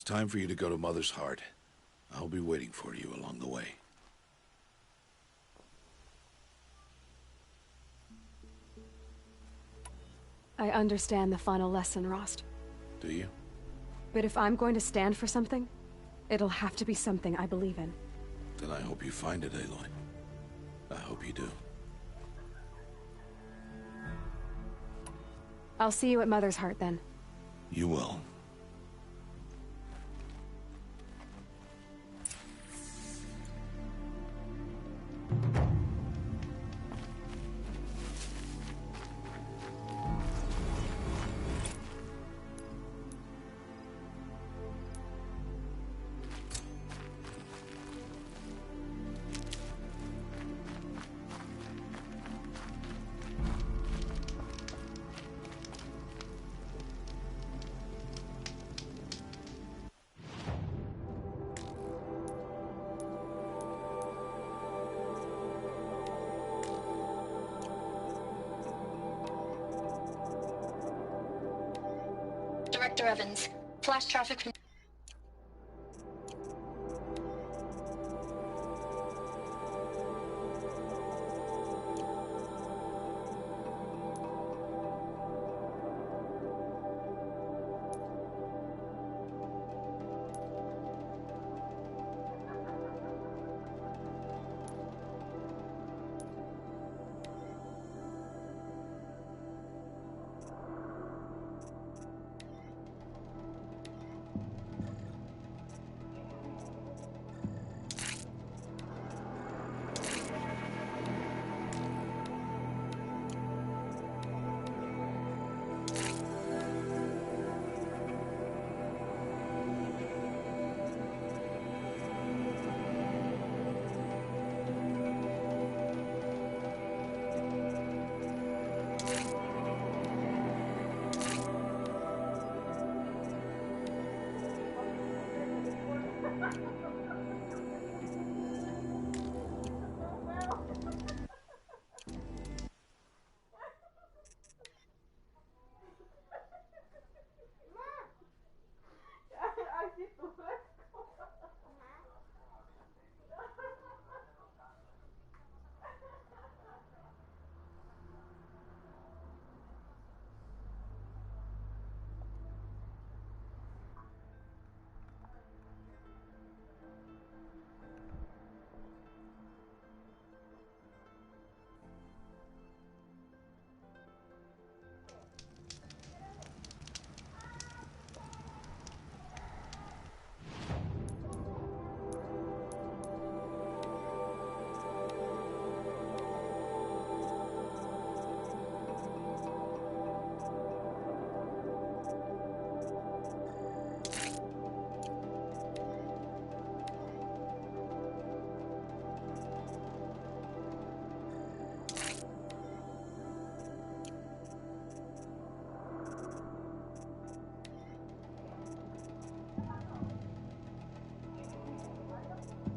It's time for you to go to Mother's Heart. I'll be waiting for you along the way. I understand the final lesson, Rost. Do you? But if I'm going to stand for something, it'll have to be something I believe in. Then I hope you find it, Aloy. I hope you do. I'll see you at Mother's Heart, then. You will. Director Evans, flash traffic.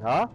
Huh?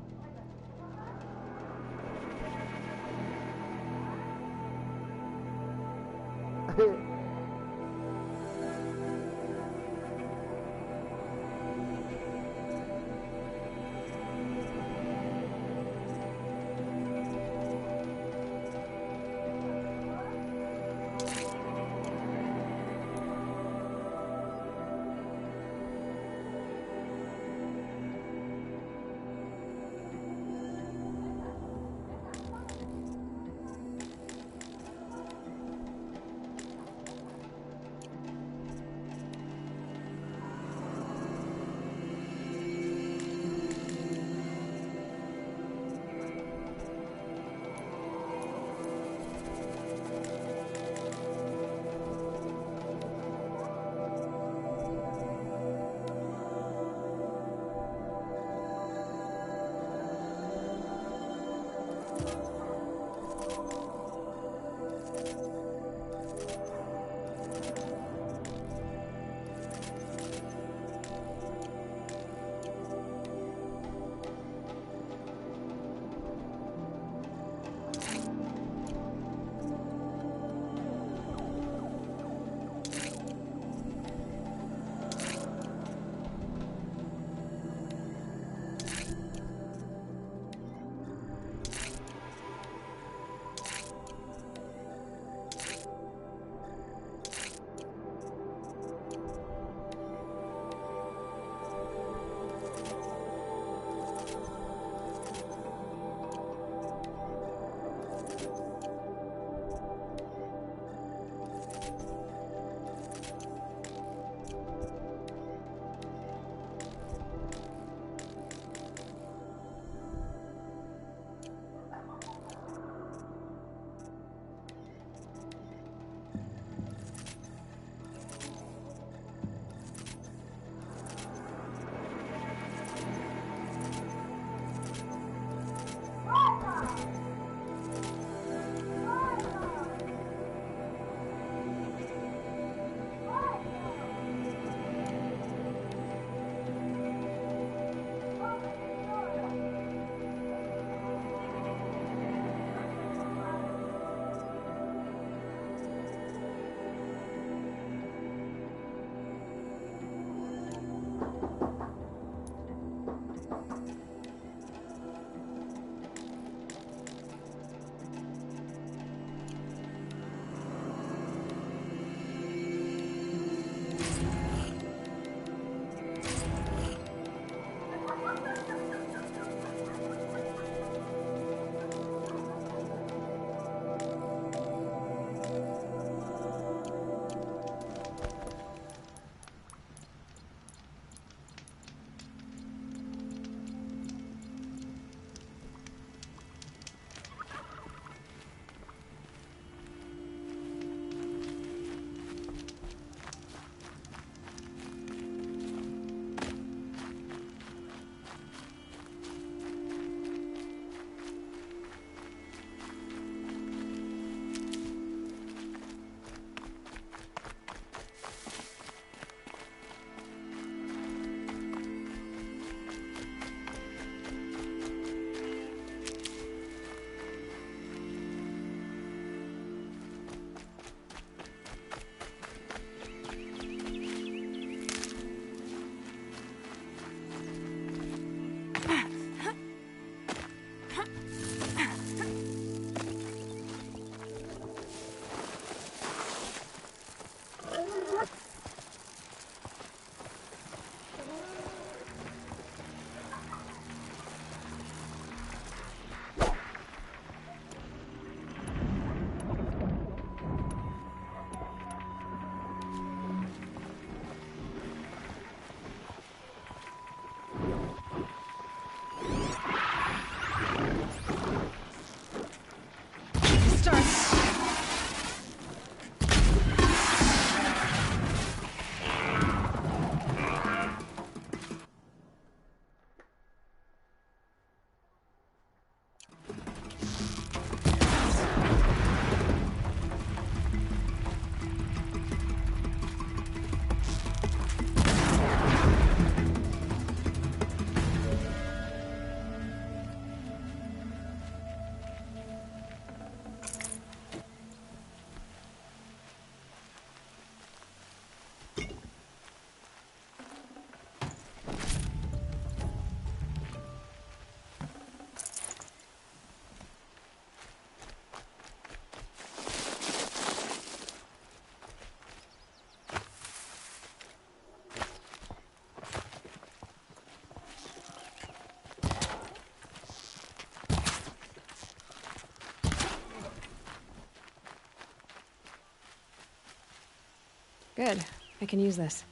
Good. I can use this.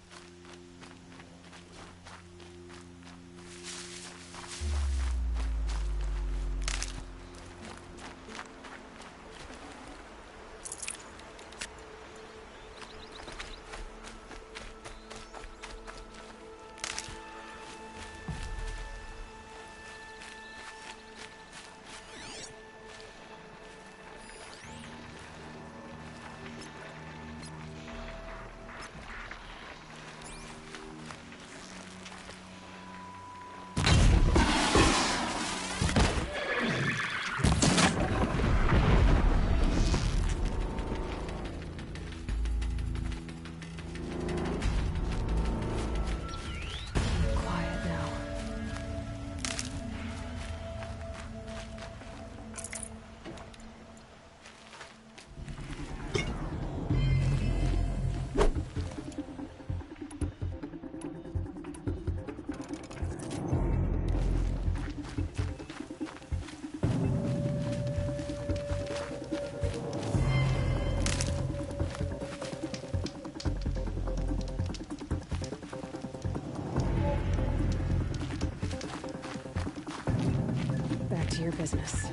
Quiet now. Back to your business.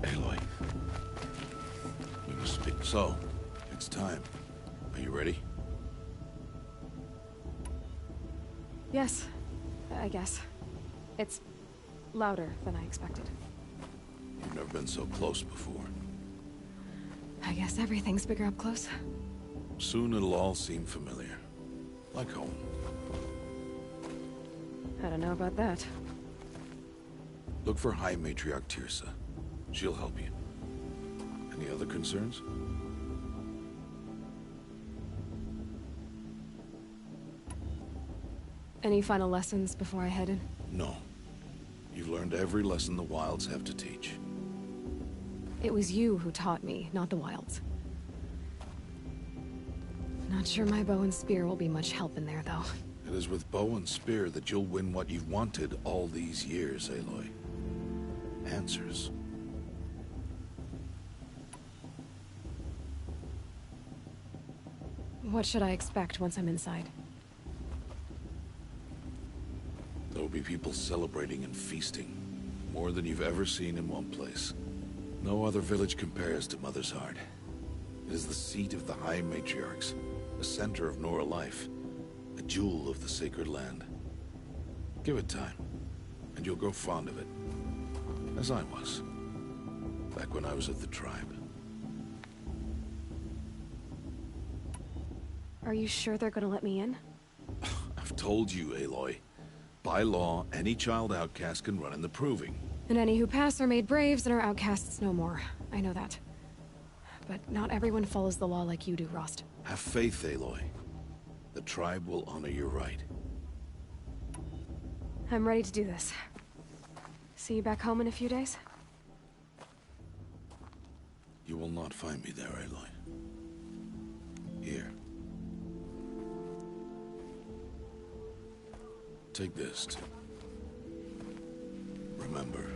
Aloy. We must speak. So, it's time. Are you ready? Yes, I guess. It's louder than I expected. You've never been so close before. I guess everything's bigger up close. Soon it'll all seem familiar. Like home. I don't know about that. Look for High Matriarch Teersa. She'll help you. Any other concerns? Any final lessons before I head in? No. You've learned every lesson the Wilds have to teach. It was you who taught me, not the Wilds. Not sure my bow and spear will be much help in there, though. It is with bow and spear that you'll win what you've wanted all these years, Aloy. Answers. What should I expect once I'm inside? There'll be people celebrating and feasting. More than you've ever seen in one place. No other village compares to Mother's Heart. It is the seat of the High Matriarchs, the center of Nora life, a jewel of the sacred land. Give it time, and you'll grow fond of it. As I was, back when I was at the tribe. Are you sure they're gonna let me in? I've told you, Aloy. By law, any child outcast can run in the Proving. And any who pass are made braves and are outcasts no more. I know that. But not everyone follows the law like you do, Rost. Have faith, Aloy. The tribe will honor your right. I'm ready to do this. See you back home in a few days? You will not find me there, Aloy. Here. Take this to remember.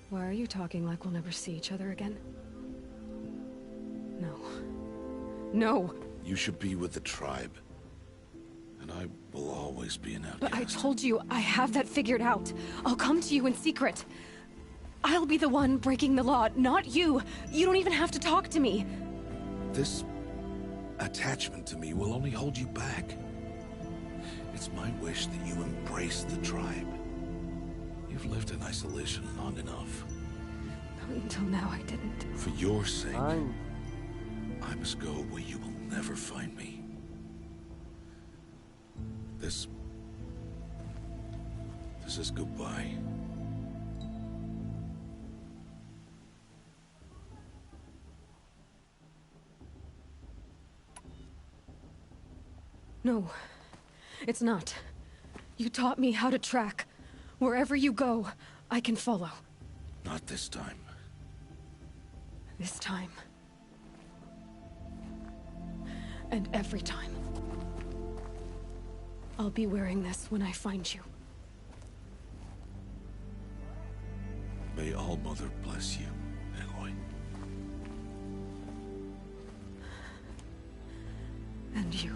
Why are you talking like we'll never see each other again? No. No! You should be with the tribe. And I will always be an outcast. But I told you, I have that figured out. I'll come to you in secret. I'll be the one breaking the law, not you. You don't even have to talk to me. This attachment to me will only hold you back. It's my wish that you embrace the tribe. You've lived in isolation long enough. Until now, I didn't. For your sake, I must go where you will never find me. This is goodbye. No, it's not. You taught me how to track. Wherever you go, I can follow. Not this time. This time. And every time. I'll be wearing this when I find you. May All-Mother bless you, Aloy. And you.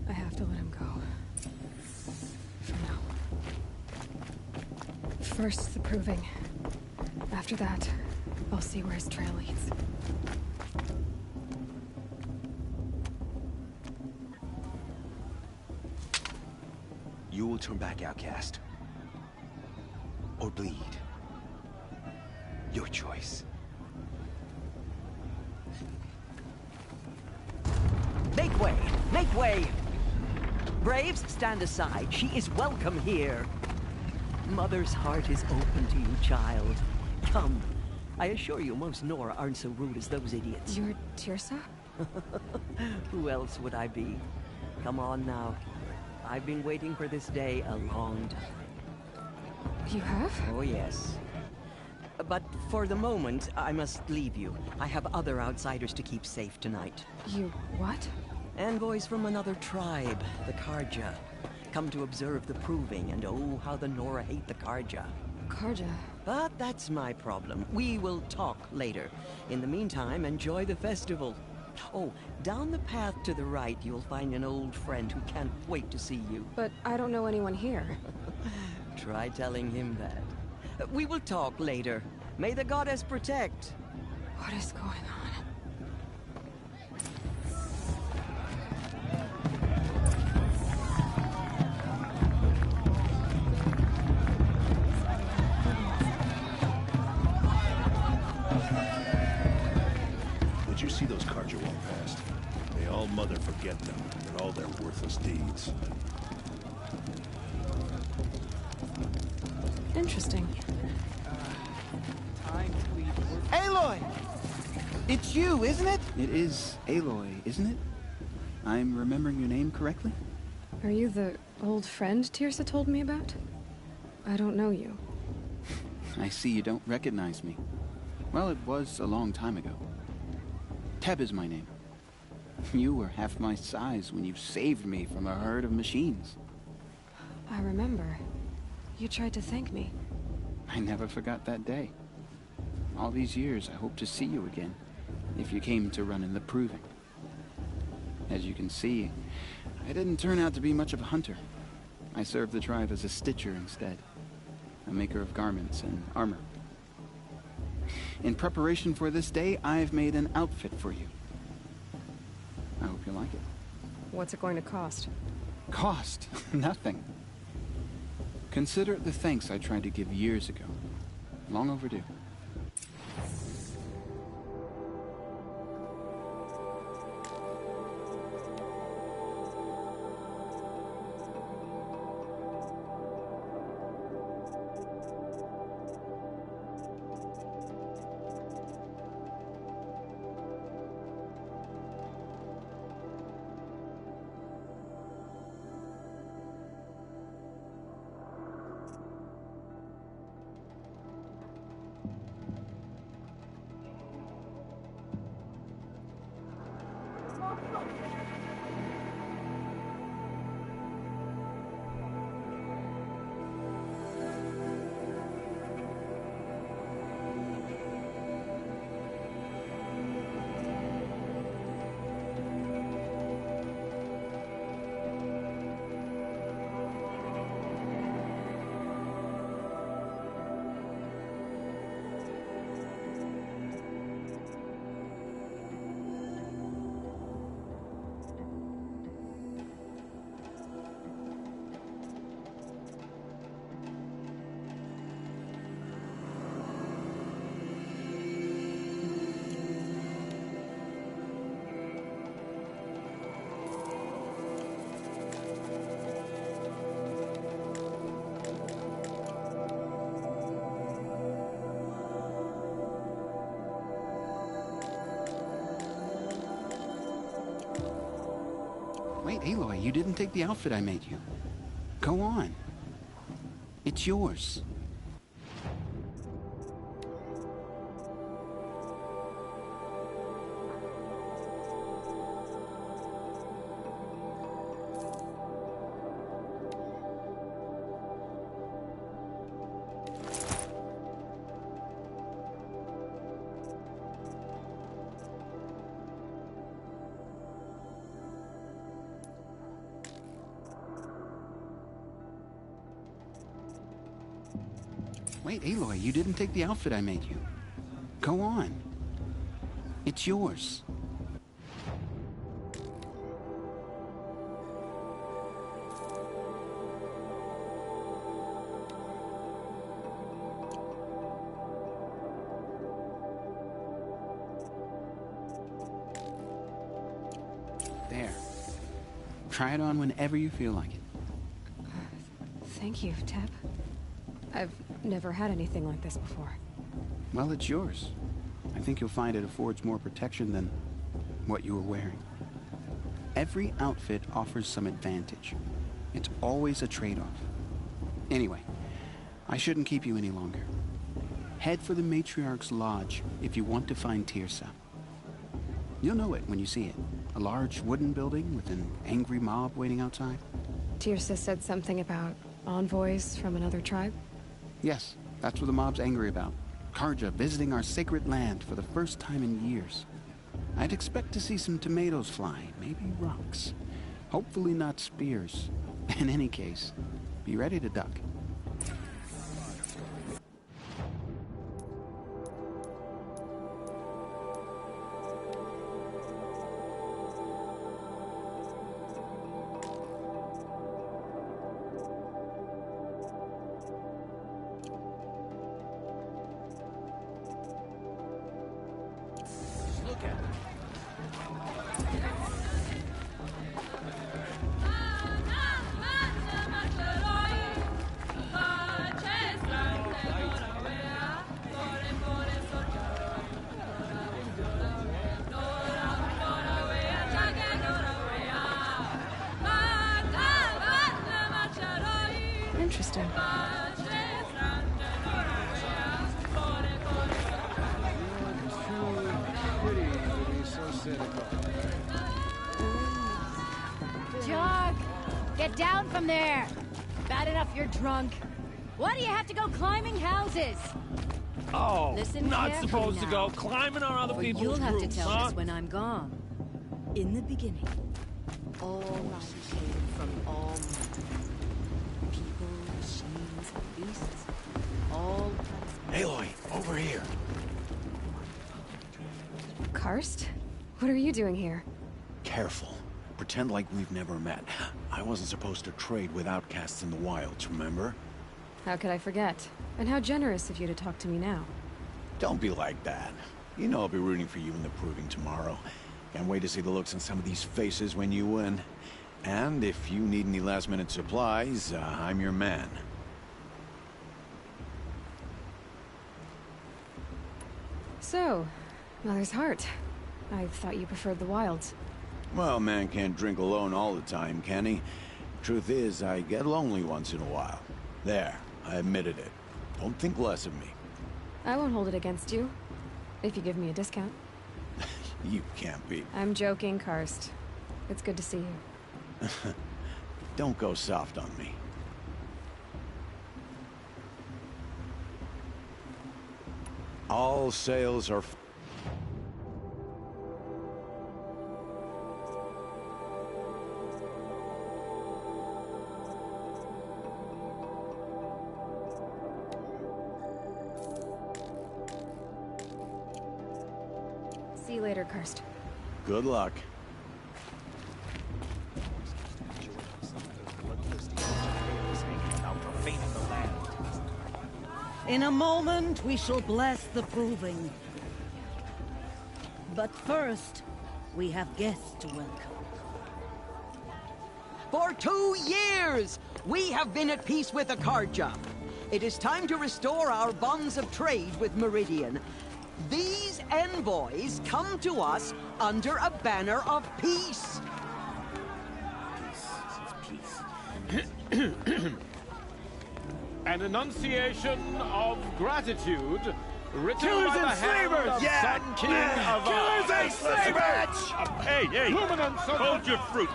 I have to let him go. For now. First, the proving. After that, I'll see where his trail leads. You will turn back, outcast. Or bleed. Your choice. Make way! Make way! Braves, stand aside. She is welcome here. Mother's heart is open to you, child. Come. I assure you, most Nora aren't so rude as those idiots. You're Teersa? Who else would I be? Come on now. I've been waiting for this day a long time. You have? Oh, yes. But for the moment, I must leave you. I have other outsiders to keep safe tonight. You what? Envoys from another tribe, the Carja. Come to observe the proving, and oh, how the Nora hate the Carja. Carja? But that's my problem. We will talk later. In the meantime, enjoy the festival. Oh, down the path to the right, you'll find an old friend who can't wait to see you. But I don't know anyone here. Try telling him that. We will talk later. May the goddess protect. What is going on? Did you see those cards you walked past? May All-Mother forget them and all their worthless deeds. Interesting. Aloy! It's you, isn't it? It is Aloy, isn't it? I'm remembering your name correctly? Are you the old friend Teersa told me about? I don't know you. I see you don't recognize me. Well, it was a long time ago. Teb is my name. You were half my size when you saved me from a herd of machines. I remember. You tried to thank me. I never forgot that day. All these years, I hope to see you again, if you came to run in the proving. As you can see, I didn't turn out to be much of a hunter. I served the tribe as a stitcher instead, a maker of garments and armor. In preparation for this day, I've made an outfit for you. I hope you like it. What's it going to cost? Cost? Nothing. Consider it the thanks I tried to give years ago. Long overdue. Aloy, you didn't take the outfit I made you. Go on. It's yours. Wait, Aloy, you didn't take the outfit I made you. Go on. It's yours. There. Try it on whenever you feel like it. Thank you, Teb. I've never had anything like this before. Well, it's yours. I think you'll find it affords more protection than what you were wearing. Every outfit offers some advantage. It's always a trade-off. Anyway, I shouldn't keep you any longer. Head for the Matriarch's Lodge if you want to find Teersa. You'll know it when you see it. A large wooden building with an angry mob waiting outside. Teersa said something about envoys from another tribe? Yes, that's what the mob's angry about. Carja visiting our sacred land for the first time in years. I'd expect to see some tomatoes fly, maybe rocks. Hopefully not spears. In any case, be ready to duck. Interesting. Jog! Get down from there! Bad enough you're drunk. Why do you have to go climbing houses? Oh, Listen not carefully supposed to now. go climbing on other Or people's you'll have to roofs, tell huh? us when I'm gone. In the beginning, all life came from all men. People, machines, beasts, all Aloy, over here. Karst? What are you doing here? Careful. Pretend like we've never met. I wasn't supposed to trade with outcasts in the wilds, remember? How could I forget? And how generous of you to talk to me now. Don't be like that. You know I'll be rooting for you in the proving tomorrow. Can't wait to see the looks on some of these faces when you win. And if you need any last-minute supplies, I'm your man. So, Mother's Heart. I thought you preferred the wilds. Well, man can't drink alone all the time, can he? Truth is, I get lonely once in a while. There, I admitted it. Don't think less of me. I won't hold it against you. If you give me a discount. You can't be. I'm joking, Karst. It's good to see you. Don't go soft on me. All sails are... See you later, Karst. Good luck. In a moment, we shall bless the proving. But first, we have guests to welcome. For 2 years, we have been at peace with the Carja. It is time to restore our bonds of trade with Meridian. These envoys come to us under a banner of peace. An enunciation of gratitude written Killers by the and hand slavers! of Yeah! Sun King of Killers and slavers! Hey, hey! Luminance of Hold your fruit,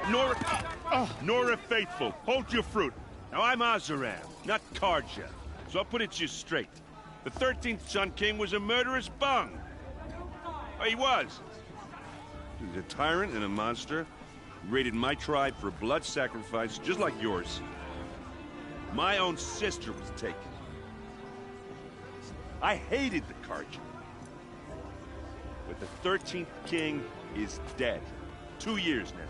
Nora Faithful. Hold your fruit. Now I'm Azaram, not Karja, so I'll put it to you straight. The 13th Sun King was a murderous bung. Oh, he was. He was a tyrant and a monster. He raided my tribe for a blood sacrifice, just like yours. My own sister was taken. I hated the Karja. But the 13th king is dead. 2 years now.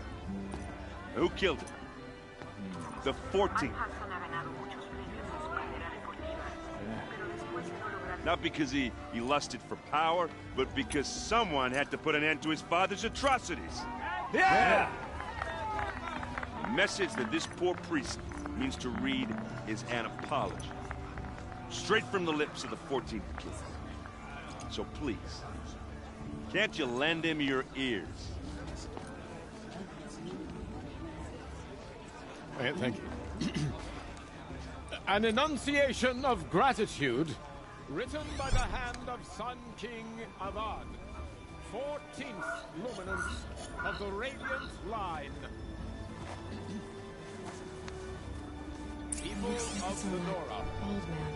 Who killed him? The 14th. Not because he lusted for power, but because someone had to put an end to his father's atrocities. Yeah! The message that this poor priest means to read is an apology. Straight from the lips of the 14th king. So please, can't you lend him your ears? Thank you. An enunciation of gratitude written by the hand of Sun King Avad, 14th luminance of the Radiant Line. People of the Nora. Old man.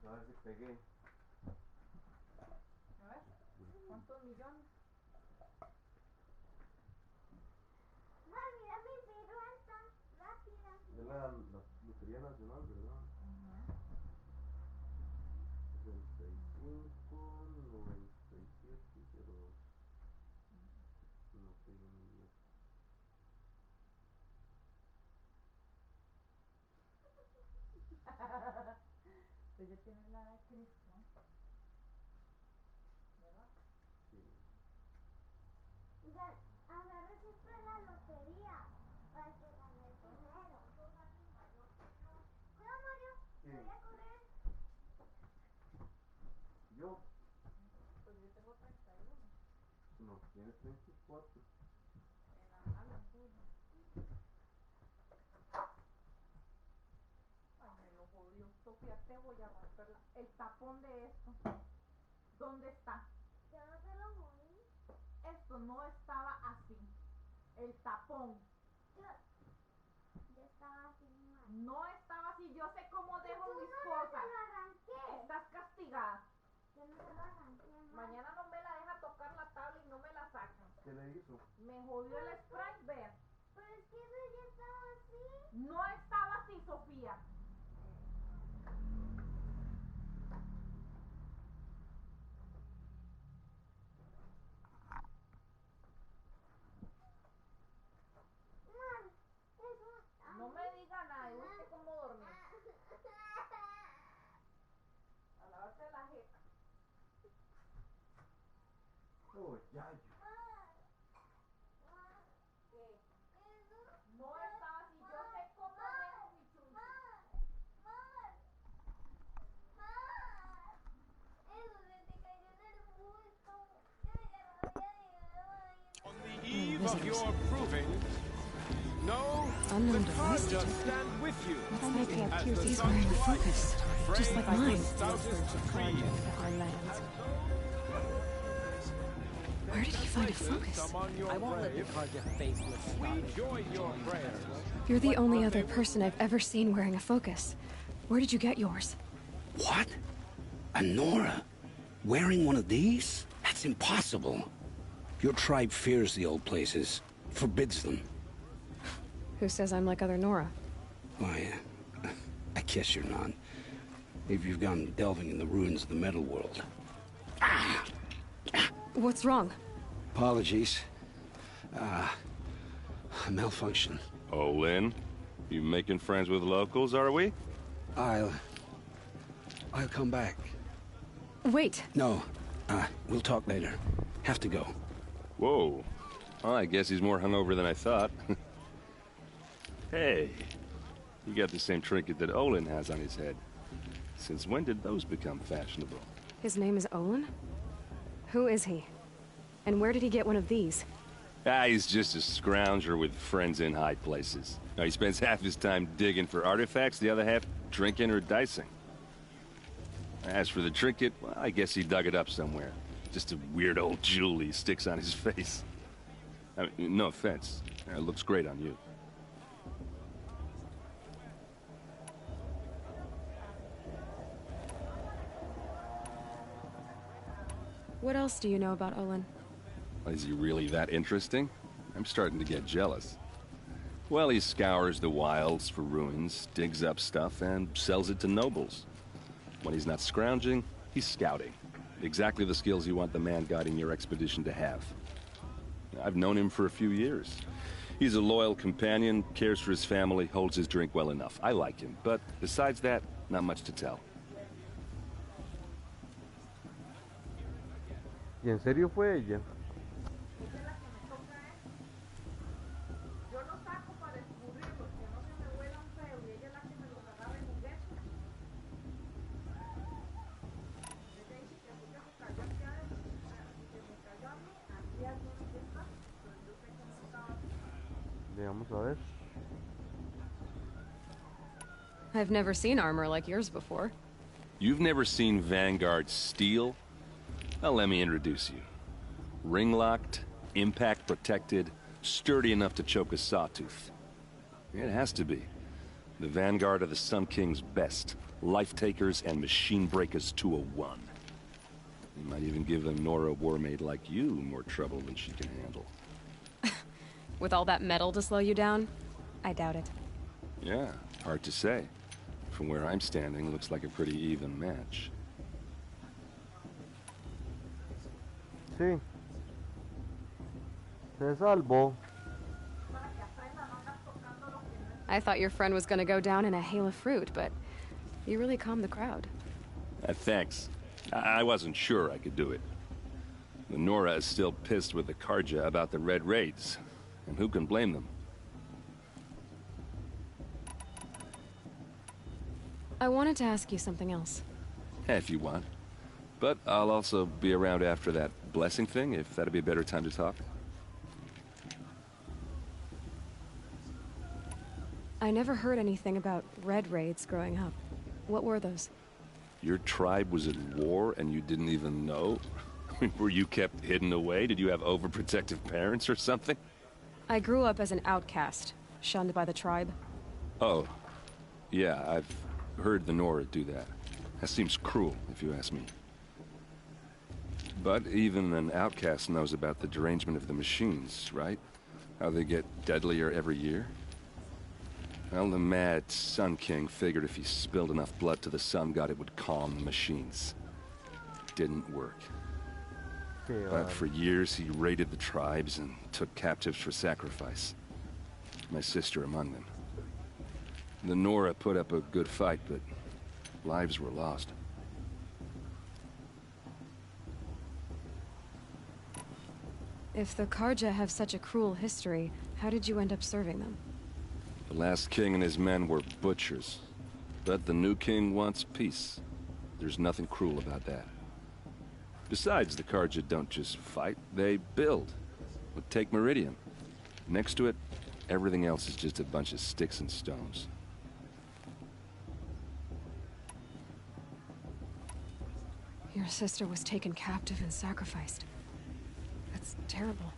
A ver si pegué. A ver, ¿cuántos millones? Mami, dame pirueta, rápida. Es la Lotería Nacional, ¿verdad? 65, 97 y 02. No pegué ni 10. Pues ya tienes la de Cristo, ¿verdad? Sí. Ya, agarré siempre la lotería para que gane el dinero. Cuidado, Mario, ¿Qué? voy a correr. ¿Yo? Pues yo tengo 31. No, tienes 34. En la tuya. Ay, me lo jodió. Sofía, te voy a romper el tapón de esto. ¿Dónde está? Yo no te lo moví. Esto no estaba así. El tapón. Yo estaba así mal. No estaba así. Yo sé cómo dejo Tú mis no cosas. te lo arranqué. Estás castigada. Yo no te lo arranqué mal. Mañana no me la deja tocar la tabla y no me la sacan. ¿Qué le hizo? Me jodió el sprite bear. Pero es que eso ya estaba así. No estaba así, Sofía. No me diga nada, y busque cómo dormir. A lavarse la jeta. No estás y yo sé cómo ves mi chunche. On the eve of your proving, know Unknown the device Carja detected. stand with you. That's like it as appears the he's sun's wearing a light focus, just like frames the mine. stoutest trees. Our lands. Where did he find a focus? I won't let the Carja faithless. We join your prayers. You're the only other person I've ever seen wearing a focus. Where did you get yours? What? A Nora? Wearing one of these? That's impossible. Your tribe fears the old places, forbids them. Who says I'm like other Nora? Why, I guess you're not. If you've gone delving in the ruins of the metal world. What's wrong? Apologies. A malfunction. Oh, Lynn? You making friends with locals, are we? I'll come back. Wait. No. We'll talk later. Have to go. Whoa. Well, I guess he's more hungover than I thought. Hey. You got the same trinket that Olin has on his head. Since when did those become fashionable? His name is Olin? Who is he? And where did he get one of these? He's just a scrounger with friends in high places. Now, he spends half his time digging for artifacts, the other half drinking or dicing. As for the trinket, well, I guess he dug it up somewhere. Just a weird old jewel he sticks on his face. I mean, no offense. It looks great on you. What else do you know about Olin? Is he really that interesting? I'm starting to get jealous. Well, he scours the wilds for ruins, digs up stuff, and sells it to nobles. When he's not scrounging, he's scouting. Exactly the skills you want the man guiding your expedition to have. I've known him for a few years. He's a loyal companion, cares for his family, holds his drink well enough. I like him, but besides that, not much to tell. ¿Y en serio fue ella? Yo lo saco para descubrirlo, que no se me vuelan feo y ella es la que me los agarra en juguete. Ella dice que así que me cayó aquí adentro, que me cayó a mí, aquí hay uno que está, pero yo sé que no estaba. Veamos a ver. I've never seen armor like yours before. You've never seen Vanguard steel? Well, let me introduce you. Ring-locked, impact-protected, sturdy enough to choke a sawtooth. It has to be. The Vanguard of the Sun King's best. Life-takers and machine-breakers to a one. You might even give a Nora warmaid like you more trouble than she can handle. With all that metal to slow you down? I doubt it. Yeah, hard to say. From where I'm standing, looks like a pretty even match. Sí. Se salvó. I thought your friend was gonna go down in a hail of fruit, but you really calmed the crowd. Thanks. I wasn't sure I could do it. The Nora is still pissed with the Carja about the Red Raids, and who can blame them? I wanted to ask you something else. If you want. But I'll also be around after that blessing thing, if that'd be a better time to talk. I never heard anything about Red Raids growing up. What were those? Your tribe was at war and you didn't even know? Were you kept hidden away? Did you have overprotective parents or something? I grew up as an outcast, shunned by the tribe. Oh. Yeah, I've heard the Nora do that. That seems cruel, if you ask me. But even an outcast knows about the derangement of the machines, right? How they get deadlier every year? Well, the mad Sun King figured if he spilled enough blood to the Sun God, it would calm the machines. Didn't work. But for years, he raided the tribes and took captives for sacrifice. My sister among them. The Nora put up a good fight, but lives were lost. If the Karja have such a cruel history, how did you end up serving them? The last king and his men were butchers. But the new king wants peace. There's nothing cruel about that. Besides, the Karja don't just fight, they build. But take Meridian. Next to it, everything else is just a bunch of sticks and stones. Your sister was taken captive and sacrificed. That's terrible.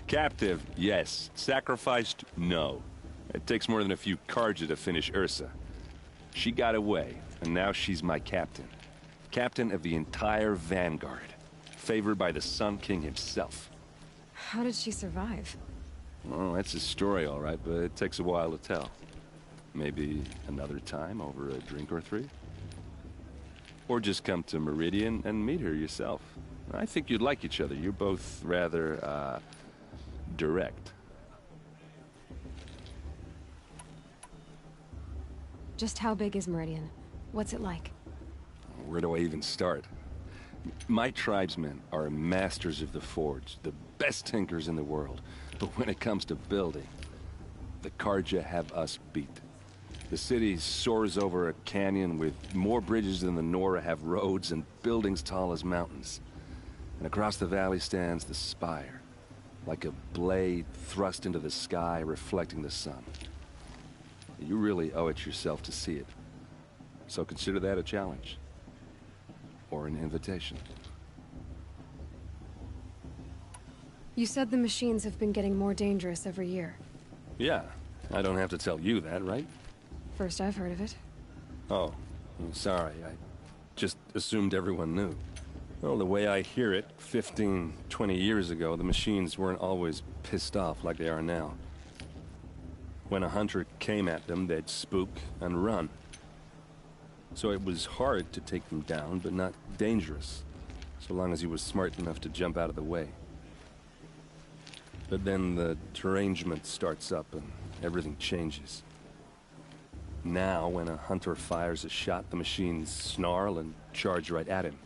Captive, yes. Sacrificed, no. It takes more than a few Karja to finish Ursa. She got away, and now she's my captain. Captain of the entire Vanguard. Favored by the Sun King himself. How did she survive? Oh, that's a story, all right, but it takes a while to tell. Maybe another time over a drink or three? Or just come to Meridian and meet her yourself. I think you'd like each other. You're both rather, direct. Just how big is Meridian? What's it like? Where do I even start? My tribesmen are masters of the forge, the best tinkers in the world. But when it comes to building, the Karja have us beat. The city soars over a canyon with more bridges than the Nora have roads and buildings tall as mountains. And across the valley stands the spire, like a blade thrust into the sky reflecting the sun. You really owe it yourself to see it. So consider that a challenge. Or an invitation. You said the machines have been getting more dangerous every year. Yeah, I don't have to tell you that, right? First I've heard of it. Oh, I'm sorry. I just assumed everyone knew. Well, the way I hear it, 15, 20 years ago, the machines weren't always pissed off like they are now. When a hunter came at them, they'd spook and run. So it was hard to take them down, but not dangerous, so long as he was smart enough to jump out of the way. But then the derangement starts up and everything changes. Now, when a hunter fires a shot, the machines snarl and charge right at him.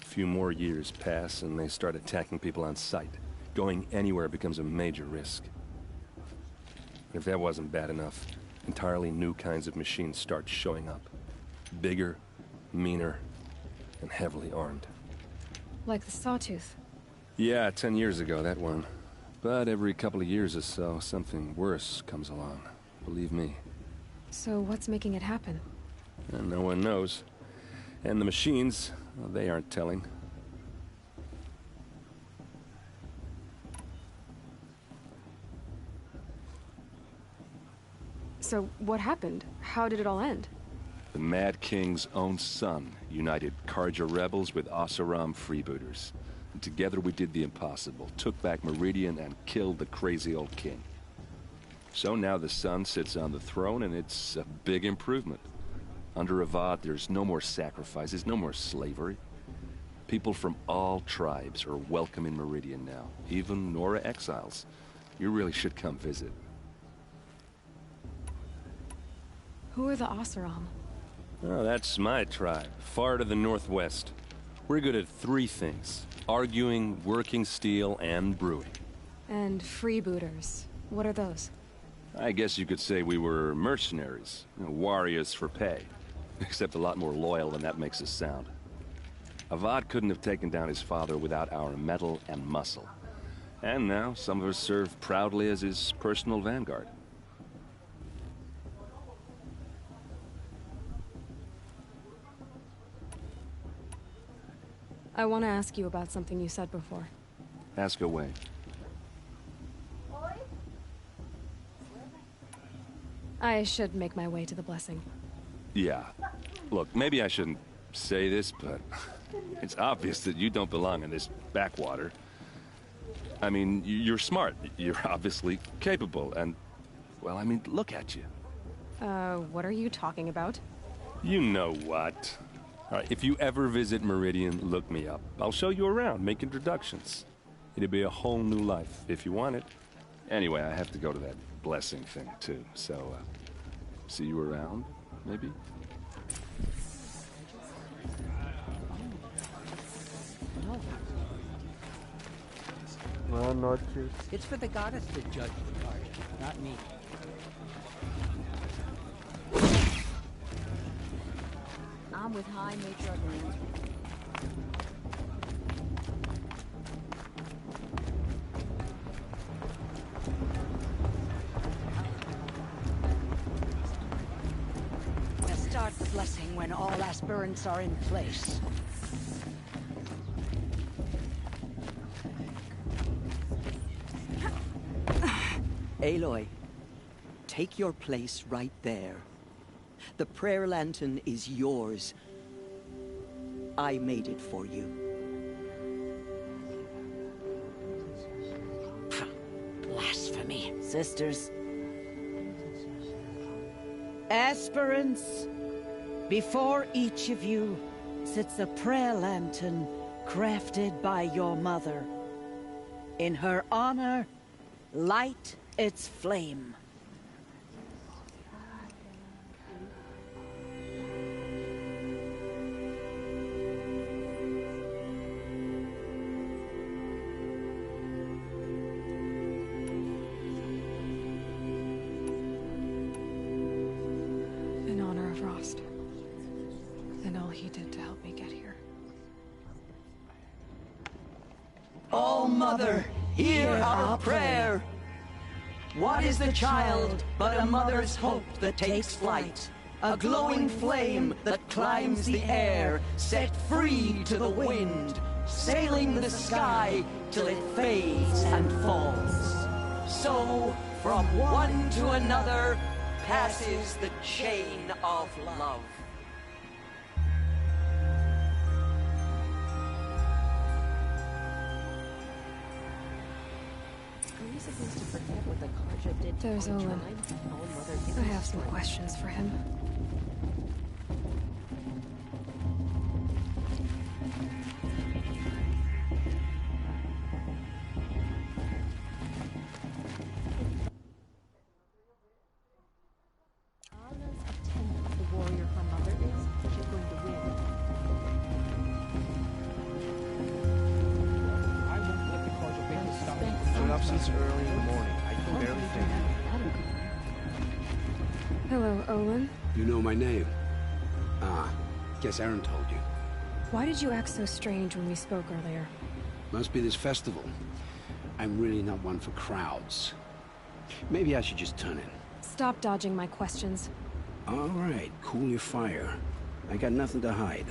A few more years pass and they start attacking people on sight. Going anywhere becomes a major risk. If that wasn't bad enough, entirely new kinds of machines start showing up. Bigger, meaner, and heavily armed. Like the Sawtooth. Yeah, 10 years ago, that one. But every couple of years or so, something worse comes along. Believe me. So what's making it happen? And no one knows. And the machines, well, they aren't telling. So what happened? How did it all end? The Mad King's own son united Karja rebels with Oseram freebooters. And together we did the impossible, took back Meridian and killed the crazy old king. So now the son sits on the throne and it's a big improvement. Under Avad, there's no more sacrifices, no more slavery. People from all tribes are welcome in Meridian now, even Nora exiles. You really should come visit. Who are the Oseram? Oh, that's my tribe, far to the northwest. We're good at three things: arguing, working steel, and brewing. And freebooters. What are those? I guess you could say we were mercenaries, warriors for pay. Except a lot more loyal than that makes us sound. Avad couldn't have taken down his father without our metal and muscle. And now some of us serve proudly as his personal vanguard. I want to ask you about something you said before. Ask away. I should make my way to the blessing. Yeah. Look, maybe I shouldn't say this, but it's obvious that you don't belong in this backwater. I mean, you're smart. You're obviously capable, and, well, I mean, look at you. What are you talking about? You know what. All right, if you ever visit Meridian, look me up. I'll show you around, make introductions. It'll be a whole new life, if you want it. Anyway, I have to go to that blessing thing, too, so, see you around, maybe? Oh. Buenas noches. It's for the goddess to judge the Carja, not me. I'm with High Matriarch Lands. Start the blessing when all aspirants are in place. Aloy, take your place right there. The prayer lantern is yours. I made it for you. Blasphemy, sisters. Aspirants, before each of you sits a prayer lantern crafted by your mother. In her honor, light its flame. In honor of Rost. And all he did to help me get here. Oh, Mother, hear our prayer. What is the child but a mother's hope that takes flight? A glowing flame that climbs the air, set free to the wind, sailing the sky till it fades and falls. So, from one to another, passes the chain of love. Are we supposed to forget what the Carja did to There's our Olin. tribe? All Mother gives I us have some strength. questions for him. Anna's a tenth of the warrior her mother is. She's going to win. I won't let the Carja make this stop. Been up since early in the morning. I can barely think. Hello, Olin. You know my name? Ah, guess Aaron told you. Why did you act so strange when we spoke earlier? Must be this festival. I'm really not one for crowds. Maybe I should just turn in. Stop dodging my questions. All right, cool your fire. I got nothing to hide.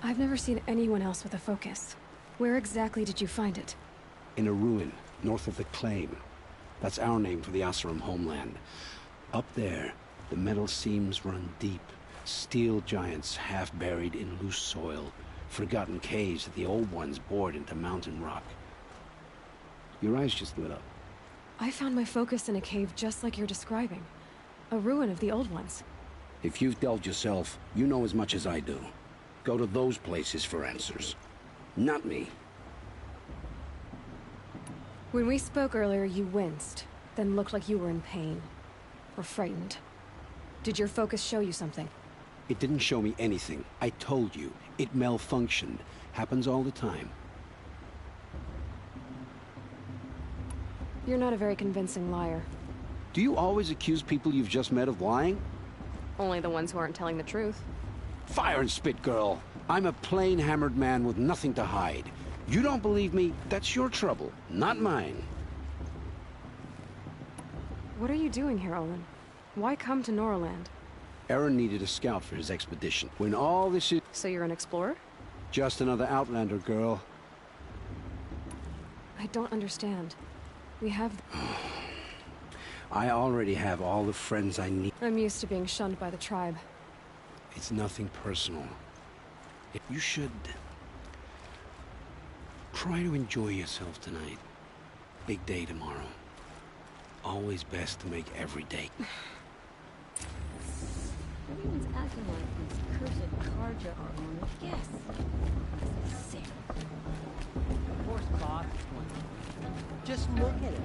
I've never seen anyone else with a focus. Where exactly did you find it? In a ruin, north of the Claim. That's our name for the Oseram homeland. Up there, the metal seams run deep. Steel giants half buried in loose soil. Forgotten caves that the old ones bored into mountain rock. Your eyes just lit up. I found my focus in a cave just like you're describing. A ruin of the old ones. If you've delved yourself, you know as much as I do. Go to those places for answers. Not me. When we spoke earlier, you winced, then looked like you were in pain. Or frightened. Did your focus show you something? It didn't show me anything. I told you. It malfunctioned. Happens all the time. You're not a very convincing liar. Do you always accuse people you've just met of lying? Only the ones who aren't telling the truth. Fire and spit, girl. I'm a plain hammered man with nothing to hide. You don't believe me, that's your trouble, not mine. What are you doing here, Olin? Why come to Norland? Aaron needed a scout for his expedition. When all this is... So you're an explorer? Just another Outlander, girl. I don't understand. We have... I already have all the friends I need. I'm used to being shunned by the tribe. It's nothing personal. You should... try to enjoy yourself tonight. Big day tomorrow. Always best to make every day. Everyone's acting like these cursed Karja are on a guess. Sick. Of course, boss. Just look at it.